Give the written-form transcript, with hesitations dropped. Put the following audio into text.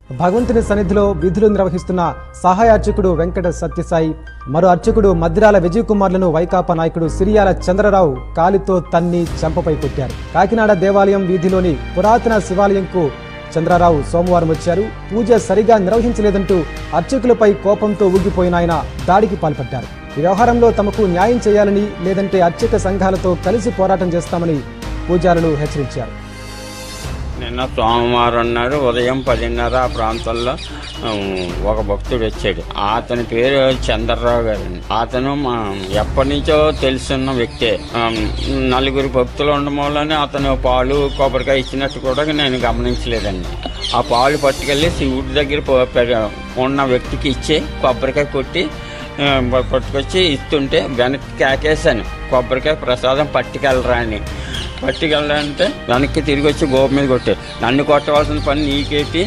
భగవంతుని సన్నిధిలో విధులు నిర్వహిస్తున్న సహాయ అర్చకుడు వెంకట సత్యసాయి, మరో అర్చకుడు మద్దిరాల విజయ్ కుమార్లను వైకాపా నాయకుడు సిరియాల చంద్రరావు కాలితో తన్ని చెంపపై కొట్టారు. కాకినాడ దేవాలయం వీధిలోని పురాతన శివాలయంకు చంద్రరావు సోమవారం వచ్చారు. పూజ సరిగా నిర్వహించలేదంటూ అర్చకులపై కోపంతో ఊగిపోయిన ఆయన దాడికి పాల్పడ్డారు. ఈ వ్యవహారంలో తమకు న్యాయం చేయాలని, లేదంటే అర్చక సంఘాలతో కలిసి పోరాటం చేస్తామని పూజారులు హెచ్చరించారు. నిన్న సోమవారం నాడు ఉదయం 10:30 ఆ ప్రాంతాల్లో ఒక భక్తుడు వచ్చాడు. అతని పేరు చంద్రరావు గారు. అతను ఎప్పటి నుంచో తెలుసున్న వ్యక్తే. 4 భక్తులు ఉండడం వల్లనే అతను పాలు కొబ్బరికాయ ఇచ్చినట్టు కూడా నేను గమనించలేదండి. ఆ పాలు పట్టుకెళ్ళి శివుడి దగ్గర ఉన్న వ్యక్తికి ఇచ్చి కొబ్బరికాయ కొట్టి పట్టుకొచ్చి ఇస్తుంటే వెనక్కి కేకేశాను, కొబ్బరికాయ ప్రసాదం పట్టుకెళ్ళరా అని. పట్టుకెళ్ళాలంటే వెనక్కి తిరిగి వచ్చి గోపు మీద కొట్టారు. నన్ను కొట్టవలసిన పని నీకేటి,